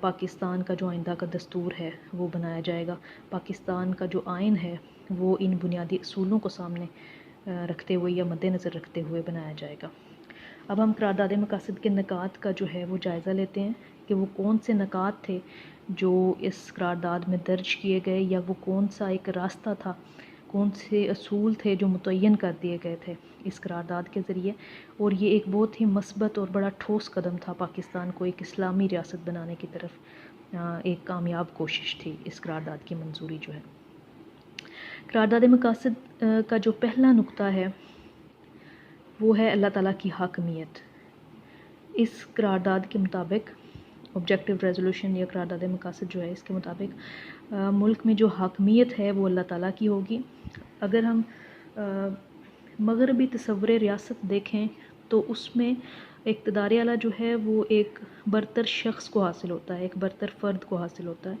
پاکستان کا جو آئندہ کا دستور ہے وہ بنایا جائے گا، پاکستان کا جو آئین ہے وہ ان بنیادی اصولوں کو سامنے رکھتے ہوئے یا مد نظر رکھتے ہوئے بنایا جائے گا۔ اب ہم قرارداد مقاصد کے نکات کا جو ہے وہ جائزہ لیتے ہیں کہ وہ کون سے نکات تھے جو اس قرارداد میں درج کیے گئے، یا وہ کون سا ایک راستہ تھا، کون سے اصول تھے جو متعین کر دیے گئے تھے اس قرارداد کے ذریعے۔ اور یہ ایک بہت ہی مثبت اور بڑا ٹھوس قدم تھا پاکستان کو ایک اسلامی ریاست بنانے کی طرف، ایک کامیاب کوشش تھی اس قرارداد کی منظوری جو ہے۔ قرارداد مقاصد کا جو پہلا نقطہ ہے وہ ہے اللہ تعالیٰ کی حاکمیت۔ اس قرارداد کے مطابق آبجیکٹو ریزولوشن یا قرارداد مقاصد جو ہے اس کے مطابق ملک میں جو حاکمیت ہے وہ اللہ تعالیٰ کی ہوگی۔ اگر ہم مغربی تصور ریاست دیکھیں تو اس میں اقتدار اعلیٰ جو ہے وہ ایک برتر شخص کو حاصل ہوتا ہے، ایک برتر فرد کو حاصل ہوتا ہے،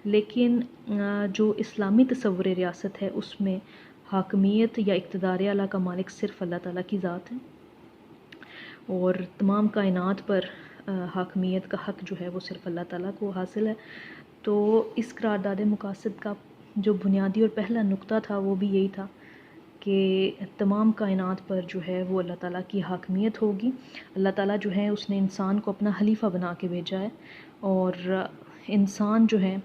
لیکن جو اسلامی تصور ریاست ہے اس میں حاکمیت یا اقتدار اعلیٰ کا مالک صرف اللہ تعالیٰ کی ذات ہے، اور تمام کائنات پر حاکمیت کا حق جو ہے وہ صرف اللہ تعالیٰ کو حاصل ہے۔ تو اس قرارداد مقاصد کا جو بنیادی اور پہلا نقطہ تھا وہ بھی یہی تھا کہ تمام کائنات پر جو ہے وہ اللہ تعالیٰ کی حاکمیت ہوگی۔ اللہ تعالیٰ جو ہے اس نے انسان کو اپنا خلیفہ بنا کے بھیجا ہے، اور انسان جو ہے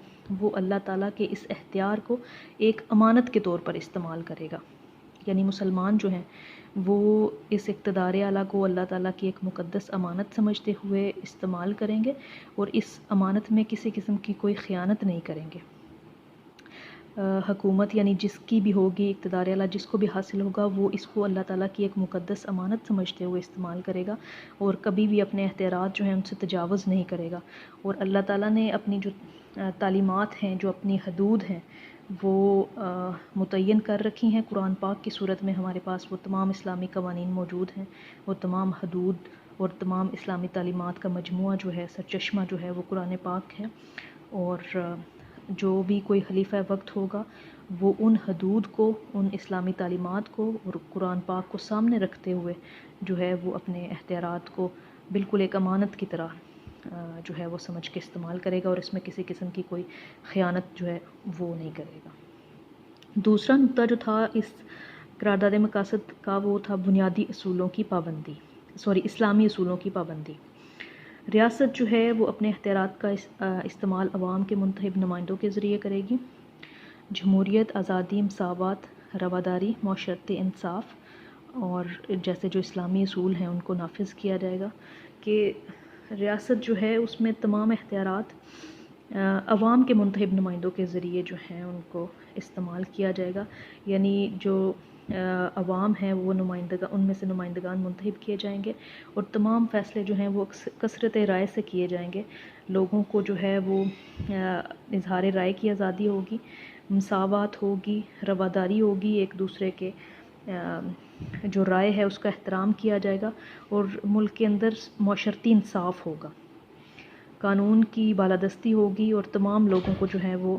وہ اللہ تعالیٰ کے اس اختیار کو ایک امانت کے طور پر استعمال کرے گا، یعنی مسلمان جو ہیں وہ اس اقتدار اعلیٰ کو اللہ تعالیٰ کی ایک مقدس امانت سمجھتے ہوئے استعمال کریں گے، اور اس امانت میں کسی قسم کی کوئی خیانت نہیں کریں گے۔ حکومت یعنی جس کی بھی ہوگی، اقتدار اعلیٰ جس کو بھی حاصل ہوگا، وہ اس کو اللہ تعالیٰ کی ایک مقدس امانت سمجھتے ہوئے استعمال کرے گا، اور کبھی بھی اپنے اختیارات جو ہیں ان سے تجاوز نہیں کرے گا۔ اور اللہ تعالیٰ نے اپنی جو تعلیمات ہیں، جو اپنی حدود ہیں، وہ متعین کر رکھی ہیں۔ قرآن پاک کی صورت میں ہمارے پاس وہ تمام اسلامی قوانین موجود ہیں، وہ تمام حدود اور تمام اسلامی تعلیمات کا مجموعہ جو ہے، سرچشمہ جو ہے وہ قرآن پاک ہے، اور جو بھی کوئی خلیفہ وقت ہوگا وہ ان حدود کو، ان اسلامی تعلیمات کو اور قرآن پاک کو سامنے رکھتے ہوئے جو ہے وہ اپنے اختیارات کو بالکل ایک امانت کی طرح جو ہے وہ سمجھ کے استعمال کرے گا، اور اس میں کسی قسم کی کوئی خیانت جو ہے وہ نہیں کرے گا۔ دوسرا نقطہ جو تھا اس قرارداد مقاصد کا وہ تھا بنیادی اصولوں کی پابندی، اسلامی اصولوں کی پابندی۔ ریاست جو ہے وہ اپنے اختیارات کا استعمال عوام کے منتخب نمائندوں کے ذریعے کرے گی۔ جمہوریت، آزادی، مساوات، رواداری، معاشرتی انصاف اور جیسے جو اسلامی اصول ہیں ان کو نافذ کیا جائے گا، کہ ریاست جو ہے اس میں تمام اختیارات عوام کے منتخب نمائندوں کے ذریعے جو ہیں ان کو استعمال کیا جائے گا، یعنی جو عوام ہیں وہ ان میں سے نمائندگان منتخب کیے جائیں گے، اور تمام فیصلے جو ہیں وہ کثرت رائے سے کیے جائیں گے۔ لوگوں کو جو ہے وہ اظہار رائے کی آزادی ہوگی، مساوات ہوگی، رواداری ہوگی، ایک دوسرے کے جو رائے ہے اس کا احترام کیا جائے گا، اور ملک کے اندر معاشرتی انصاف ہوگا، قانون کی بالادستی ہوگی، اور تمام لوگوں کو جو ہے وہ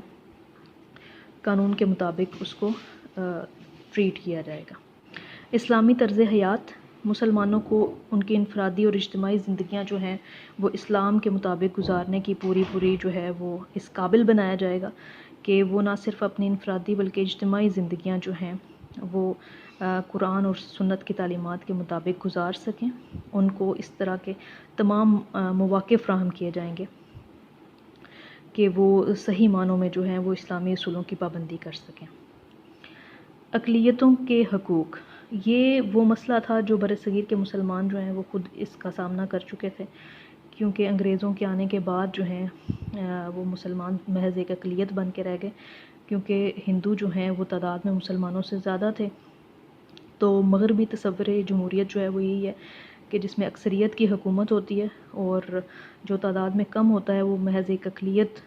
قانون کے مطابق اس کو ٹریٹ کیا جائے گا۔ اسلامی طرز حیات، مسلمانوں کو ان کی انفرادی اور اجتماعی زندگیاں جو ہیں وہ اسلام کے مطابق گزارنے کی پوری جو ہے وہ اس قابل بنایا جائے گا کہ وہ نہ صرف اپنی انفرادی بلکہ اجتماعی زندگیاں جو ہیں وہ قرآن اور سنت کی تعلیمات کے مطابق گزار سکیں۔ ان کو اس طرح کے تمام مواقع فراہم کیے جائیں گے کہ وہ صحیح معنوں میں جو ہیں وہ اسلامی اصولوں کی پابندی کر سکیں۔ اقلیتوں کے حقوق، یہ وہ مسئلہ تھا جو برصغیر کے مسلمان جو ہیں وہ خود اس کا سامنا کر چکے تھے، کیونکہ انگریزوں کے آنے کے بعد جو ہیں وہ مسلمان محض ایک اقلیت بن کے رہ گئے، کیونکہ ہندو جو ہیں وہ تعداد میں مسلمانوں سے زیادہ تھے۔ تو مغربی تصور جمہوریت جو ہے وہ یہی ہے کہ جس میں اکثریت کی حکومت ہوتی ہے، اور جو تعداد میں کم ہوتا ہے وہ محض ایک اقلیت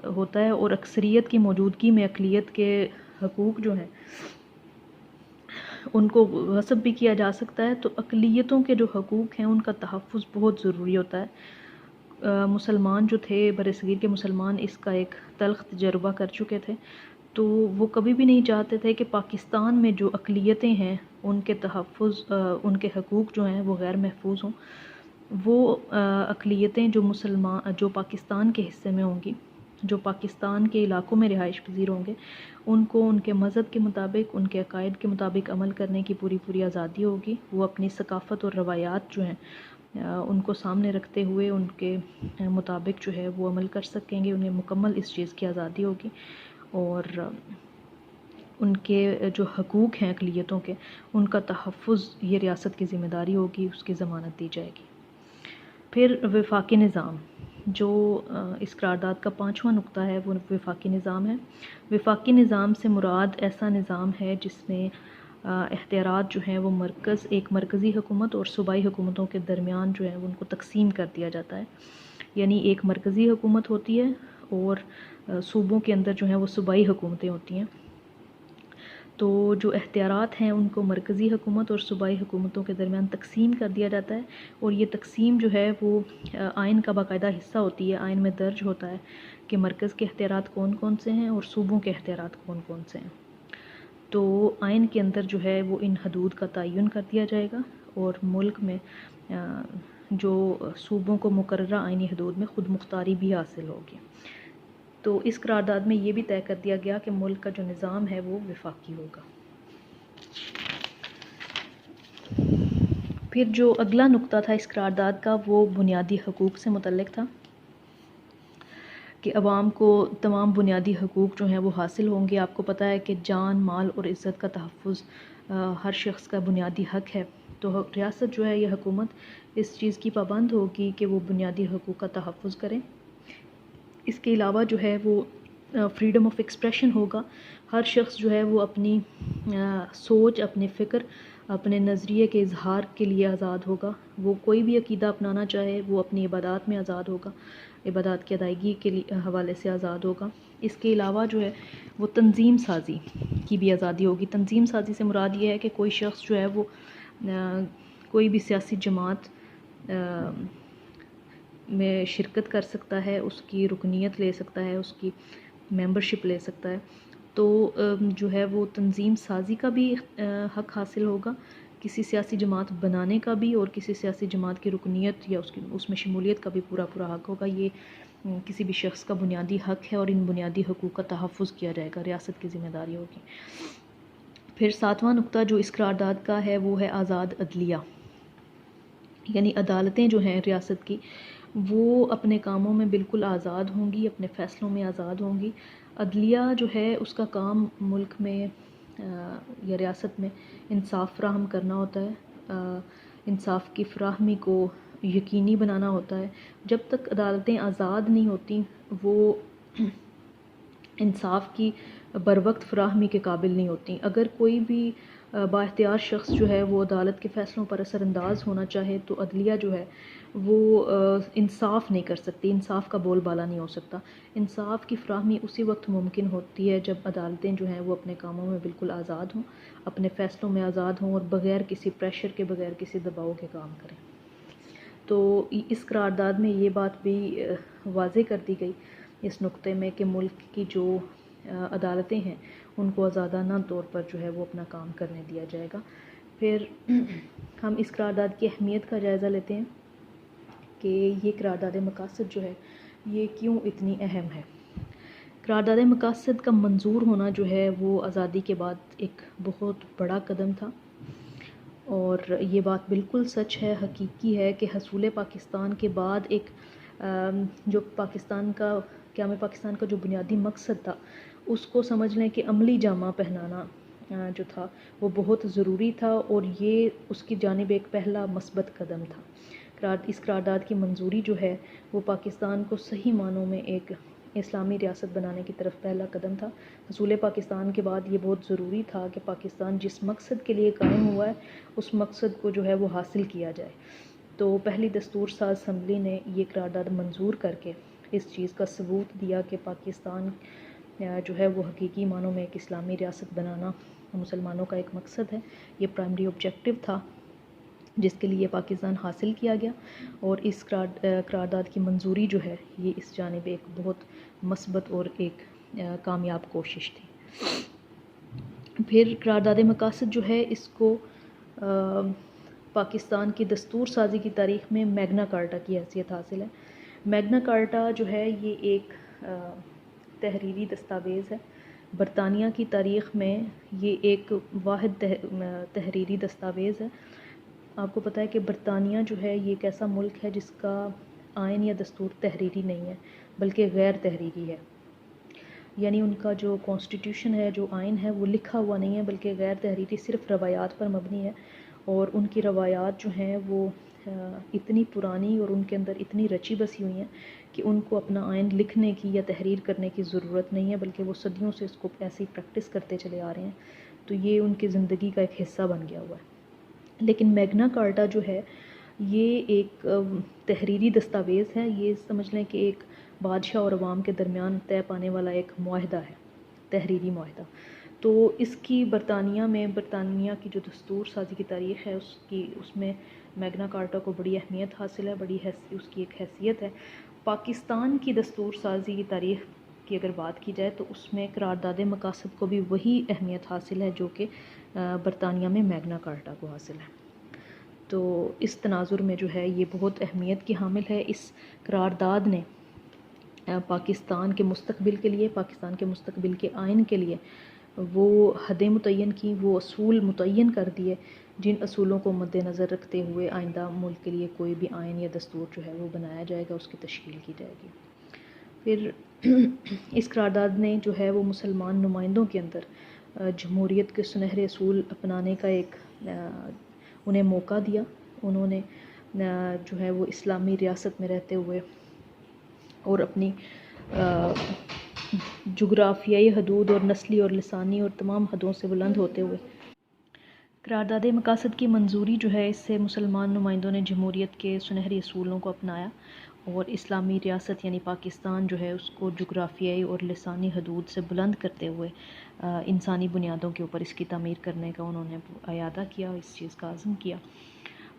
ہوتا ہے، اور اکثریت کی موجودگی میں اقلیت کے حقوق جو ہیں ان کو غصب بھی کیا جا سکتا ہے۔ تو اقلیتوں کے جو حقوق ہیں ان کا تحفظ بہت ضروری ہوتا ہے۔ مسلمان جو تھے، برصغیر کے مسلمان، اس کا ایک تلخ تجربہ کر چکے تھے، تو وہ کبھی بھی نہیں چاہتے تھے کہ پاکستان میں جو اقلیتیں ہیں ان کے تحفظ، ان کے حقوق جو ہیں وہ غیر محفوظ ہوں۔ وہ اقلیتیں جو پاکستان کے حصے میں ہوں گی، جو پاکستان کے علاقوں میں رہائش پذیر ہوں گے، ان کو ان کے مذہب کے مطابق، ان کے عقائد کے مطابق عمل کرنے کی پوری آزادی ہوگی۔ وہ اپنی ثقافت اور روایات جو ہیں ان کو سامنے رکھتے ہوئے ان کے مطابق جو ہے وہ عمل کر سکیں گے، انہیں مکمل اس چیز کی آزادی ہوگی، اور ان کے جو حقوق ہیں اقلیتوں کے، ان کا تحفظ یہ ریاست کی ذمہ داری ہوگی، اس کی ضمانت دی جائے گی۔ پھر وفاقی نظام، جو اس قرارداد کا 5واں نقطہ ہے وہ وفاقی نظام ہے۔ وفاقی نظام سے مراد ایسا نظام ہے جس میں اختیارات جو ہیں وہ ایک مرکزی حکومت اور صوبائی حکومتوں کے درمیان جو ہے ان کو تقسیم کر دیا جاتا ہے، یعنی ایک مرکزی حکومت ہوتی ہے اور صوبوں کے اندر جو ہیں وہ صوبائی حکومتیں ہوتی ہیں۔ تو جو اختیارات ہیں ان کو مرکزی حکومت اور صوبائی حکومتوں کے درمیان تقسیم کر دیا جاتا ہے، اور یہ تقسیم جو ہے وہ آئین کا باقاعدہ حصہ ہوتی ہے۔ آئین میں درج ہوتا ہے کہ مرکز کے اختیارات کون کون سے ہیں اور صوبوں کے اختیارات کون کون سے ہیں۔ تو آئین کے اندر جو ہے وہ ان حدود کا تعین کر دیا جائے گا، اور ملک میں جو صوبوں کو مقررہ آئینی حدود میں خود مختاری بھی حاصل ہوگی۔ تو اس قرارداد میں یہ بھی طے کر دیا گیا کہ ملک کا جو نظام ہے وہ وفاقی ہوگا۔ پھر جو اگلا نقطہ تھا اس قرارداد کا وہ بنیادی حقوق سے متعلق تھا، کہ عوام کو تمام بنیادی حقوق جو ہیں وہ حاصل ہوں گے۔ آپ کو پتہ ہے کہ جان، مال اور عزت کا تحفظ ہر شخص کا بنیادی حق ہے، تو ریاست جو ہے یہ حکومت اس چیز کی پابند ہوگی کہ وہ بنیادی حقوق کا تحفظ کریں۔ اس کے علاوہ جو ہے وہ فریڈم آف ایکسپریشن ہوگا، ہر شخص جو ہے وہ اپنی سوچ، اپنے فکر، اپنے نظریے کے اظہار کے لیے آزاد ہوگا۔ وہ کوئی بھی عقیدہ اپنانا چاہے، وہ اپنی عبادات میں آزاد ہوگا، عبادات کی ادائیگی کے حوالے سے آزاد ہوگا۔ اس کے علاوہ جو ہے وہ تنظیم سازی کی بھی آزادی ہوگی۔ تنظیم سازی سے مراد یہ ہے کہ کوئی شخص جو ہے وہ کوئی بھی سیاسی جماعت میں شرکت کر سکتا ہے، اس کی رکنیت لے سکتا ہے، اس کی ممبرشپ لے سکتا ہے۔ تو جو ہے وہ تنظیم سازی کا بھی حق حاصل ہوگا، کسی سیاسی جماعت بنانے کا بھی، اور کسی سیاسی جماعت کی رکنیت یا اس میں شمولیت کا بھی پورا حق ہوگا۔ یہ کسی بھی شخص کا بنیادی حق ہے، اور ان بنیادی حقوق کا تحفظ کیا جائے گا، ریاست کی ذمہ داری ہوگی۔ پھر 7واں نقطہ جو اس قرارداد کا ہے وہ ہے آزاد عدلیہ، یعنی عدالتیں جو ہیں ریاست کی وہ اپنے کاموں میں بالکل آزاد ہوں گی، اپنے فیصلوں میں آزاد ہوں گی۔ عدلیہ جو ہے اس کا کام ملک میں یا ریاست میں انصاف فراہم کرنا ہوتا ہے، انصاف کی فراہمی کو یقینی بنانا ہوتا ہے۔ جب تک عدالتیں آزاد نہیں ہوتی وہ انصاف کی بروقت فراہمی کے قابل نہیں ہوتی۔ اگر کوئی بھی بااختیار شخص جو ہے وہ عدالت کے فیصلوں پر اثر انداز ہونا چاہے تو عدلیہ جو ہے وہ انصاف نہیں کر سکتی، انصاف کا بول بالا نہیں ہو سکتا۔ انصاف کی فراہمی اسی وقت ممکن ہوتی ہے جب عدالتیں جو ہیں وہ اپنے کاموں میں بالکل آزاد ہوں، اپنے فیصلوں میں آزاد ہوں، اور بغیر کسی پریشر کے، بغیر کسی دباؤ کے کام کریں۔ تو اس قرارداد میں یہ بات بھی واضح کر دی گئی اس نقطے میں کہ ملک کی جو عدالتیں ہیں ان کو آزادانہ طور پر جو ہے وہ اپنا کام کرنے دیا جائے گا۔ پھر ہم اس قرارداد کی اہمیت کا جائزہ لیتے ہیں کہ یہ قرارداد مقاصد جو ہے یہ کیوں اتنی اہم ہے۔ قرارداد مقاصد کا منظور ہونا جو ہے وہ آزادی کے بعد ایک بہت بڑا قدم تھا، اور یہ بات بالکل سچ ہے، حقیقی ہے کہ حصول پاکستان کے بعد ایک جو قیام پاکستان کا جو بنیادی مقصد تھا اس کو سمجھ لیں کہ عملی جامہ پہنانا جو تھا وہ بہت ضروری تھا، اور یہ اس کی جانب ایک پہلا مثبت قدم تھا۔ اس قرارداد کی منظوری جو ہے وہ پاکستان کو صحیح معنوں میں ایک اسلامی ریاست بنانے کی طرف پہلا قدم تھا۔ حصول پاکستان کے بعد یہ بہت ضروری تھا کہ پاکستان جس مقصد کے لیے قائم ہوا ہے اس مقصد کو جو ہے وہ حاصل کیا جائے۔ تو پہلی دستور ساز اسمبلی نے یہ قرارداد منظور کر کے اس چیز کا ثبوت دیا کہ پاکستان جو ہے وہ حقیقی معنوں میں ایک اسلامی ریاست بنانا مسلمانوں کا ایک مقصد ہے، یہ پرائمری آبجیکٹو تھا جس کے لیے پاکستان حاصل کیا گیا، اور اس قرارداد کی منظوری جو ہے یہ اس جانب ایک بہت مثبت اور ایک کامیاب کوشش تھی۔ پھر قرارداد مقاصد جو ہے اس کو پاکستان کی دستور سازی کی تاریخ میں میگنا کارٹا کی حیثیت حاصل ہے۔ میگنا کارٹا جو ہے یہ ایک تحریری دستاویز ہے۔ برطانیہ کی تاریخ میں یہ ایک واحد تحریری دستاویز ہے۔ آپ کو پتہ ہے کہ برطانیہ جو ہے یہ ایک ایسا ملک ہے جس کا آئین یا دستور تحریری نہیں ہے بلکہ غیر تحریری ہے، یعنی ان کا جو کانسٹیٹیوشن ہے، جو آئین ہے، وہ لکھا ہوا نہیں ہے بلکہ غیر تحریری، صرف روایات پر مبنی ہے، اور ان کی روایات جو ہیں وہ اتنی پرانی اور ان کے اندر اتنی رچی بسی ہوئی ہیں کہ ان کو اپنا آئین لکھنے کی یا تحریر کرنے کی ضرورت نہیں ہے، بلکہ وہ صدیوں سے اس کو ایسے ہی پریکٹس کرتے چلے آ رہے ہیں، تو یہ ان کی زندگی کا ایک حصہ بن گیا ہوا ہے۔ لیکن میگنا کارٹا جو ہے یہ ایک تحریری دستاویز ہے، یہ سمجھ لیں کہ ایک بادشاہ اور عوام کے درمیان طے پانے والا ایک معاہدہ ہے، تحریری معاہدہ۔ تو اس کی برطانیہ کی جو دستور سازی کی تاریخ ہے اس میں میگنا کارٹا کو بڑی اہمیت حاصل ہے، اس کی ایک حیثیت ہے۔ پاکستان کی دستور سازی کی تاریخ کی اگر بات کی جائے تو اس میں قرارداد مقاصد کو بھی وہی اہمیت حاصل ہے جو کہ برطانیہ میں میگنا کارٹا کو حاصل ہے۔ تو اس تناظر میں جو ہے یہ بہت اہمیت کی حامل ہے۔ اس قرارداد نے پاکستان کے مستقبل کے لیے، پاکستان کے مستقبل کے آئین کے لیے وہ حدیں متعین کی، وہ اصول متعین کر دیے جن اصولوں کو مد نظر رکھتے ہوئے آئندہ ملک کے لیے کوئی بھی آئین یا دستور جو ہے وہ بنایا جائے گا، اس کی تشکیل کی جائے گی۔ پھر اس قرارداد نے جو ہے وہ مسلمان نمائندوں کے اندر جمہوریت کے سنہرے اصول اپنانے کا ایک انہیں موقع دیا۔ انہوں نے جو ہے وہ اسلامی ریاست میں رہتے ہوئے اور اپنی جغرافیائی حدود اور نسلی اور لسانی اور تمام حدوں سے بلند ہوتے ہوئے قرارداد مقاصد کی منظوری جو ہے، اس سے مسلمان نمائندوں نے جمہوریت کے سنہری اصولوں کو اپنایا اور اسلامی ریاست یعنی پاکستان جو ہے اس کو جغرافیائی اور لسانی حدود سے بلند کرتے ہوئے انسانی بنیادوں کے اوپر اس کی تعمیر کرنے کا انہوں نے اعادہ کیا، اس چیز کا عزم کیا۔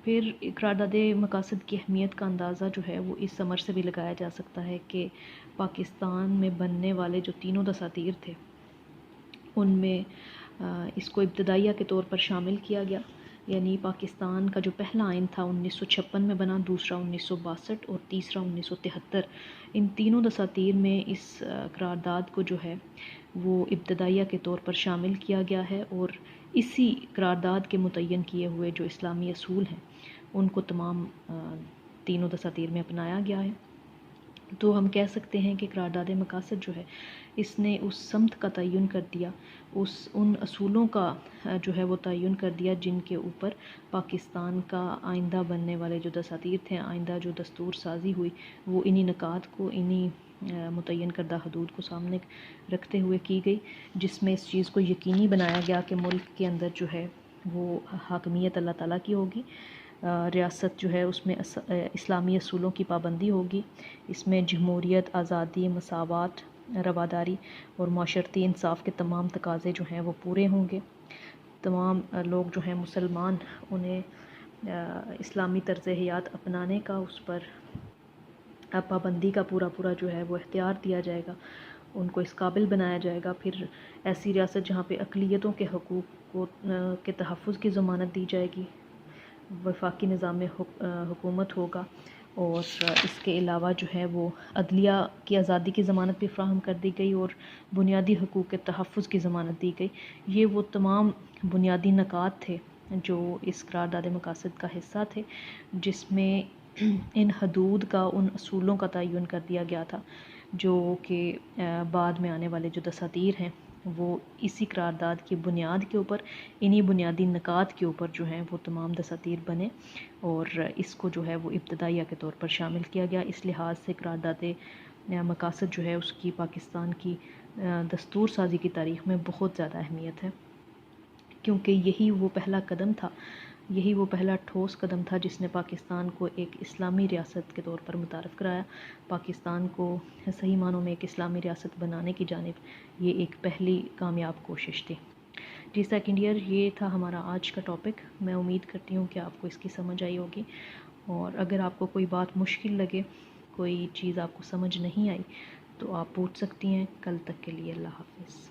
پھر قرارداد مقاصد کی اہمیت کا اندازہ جو ہے وہ اس امر سے بھی لگایا جا سکتا ہے کہ پاکستان میں بننے والے جو تینوں دساتیر تھے ان میں اس کو ابتدائیہ کے طور پر شامل کیا گیا، یعنی پاکستان کا جو پہلا آئین تھا 1956 میں بنا، دوسرا 1962 اور تیسرا 1973۔ ان تینوں دساتیر میں اس قرارداد کو جو ہے وہ ابتدائیہ کے طور پر شامل کیا گیا ہے، اور اسی قرارداد کے متعین کیے ہوئے جو اسلامی اصول ہیں ان کو تمام تینوں دساتیر میں اپنایا گیا ہے۔ تو ہم کہہ سکتے ہیں کہ قرارداد مقاصد جو ہے اس نے اس سمت کا تعین کر دیا، ان اصولوں کا جو ہے وہ تعین کر دیا جن کے اوپر پاکستان کا آئندہ بننے والے جو دساتیر تھے، آئندہ جو دستور سازی ہوئی، وہ انہی نکات کو، انہی متعین کردہ حدود کو سامنے رکھتے ہوئے کی گئی، جس میں اس چیز کو یقینی بنایا گیا کہ ملک کے اندر جو ہے وہ حاکمیت اللہ تعالیٰ کی ہوگی، ریاست جو ہے اس میں اسلامی اصولوں کی پابندی ہوگی، اس میں جمہوریت، آزادی، مساوات، رواداری اور معاشرتی انصاف کے تمام تقاضے جو ہیں وہ پورے ہوں گے۔ تمام لوگ جو ہیں مسلمان، انہیں اسلامی طرز حیات اپنانے کا، اس پر پابندی کا پورا جو ہے وہ اختیار دیا جائے گا، ان کو اس قابل بنایا جائے گا۔ پھر ایسی ریاست جہاں پہ اقلیتوں کے حقوق کے تحفظ کی ضمانت دی جائے گی، وفاقی نظام حکومت ہوگا، اور اس کے علاوہ جو ہے وہ عدلیہ کی آزادی کی ضمانت بھی فراہم کر دی گئی اور بنیادی حقوق کے تحفظ کی ضمانت دی گئی۔ یہ وہ تمام بنیادی نکات تھے جو اس قرارداد مقاصد کا حصہ تھے، جس میں ان حدود کا، ان اصولوں کا تعین کر دیا گیا تھا جو کہ بعد میں آنے والے جو دساتیر ہیں وہ اسی قرارداد کی بنیاد کے اوپر، انہی بنیادی نکات کے اوپر جو ہیں وہ تمام دساتیر بنے، اور اس کو جو ہے وہ ابتدائیہ کے طور پر شامل کیا گیا۔ اس لحاظ سے قرارداد مقاصد جو ہے اس کی پاکستان کی دستور سازی کی تاریخ میں بہت زیادہ اہمیت ہے، کیونکہ یہی وہ پہلا قدم تھا، یہی وہ پہلا ٹھوس قدم تھا جس نے پاکستان کو ایک اسلامی ریاست کے طور پر متعارف کرایا۔ پاکستان کو صحیح معنوں میں ایک اسلامی ریاست بنانے کی جانب یہ ایک پہلی کامیاب کوشش تھی۔ جی سیکنڈ ایئر، یہ تھا ہمارا آج کا ٹاپک۔ میں امید کرتی ہوں کہ آپ کو اس کی سمجھ آئی ہوگی، اور اگر آپ کو کوئی بات مشکل لگے، کوئی چیز آپ کو سمجھ نہیں آئی، تو آپ پوچھ سکتی ہیں۔ کل تک کے لیے اللہ حافظ۔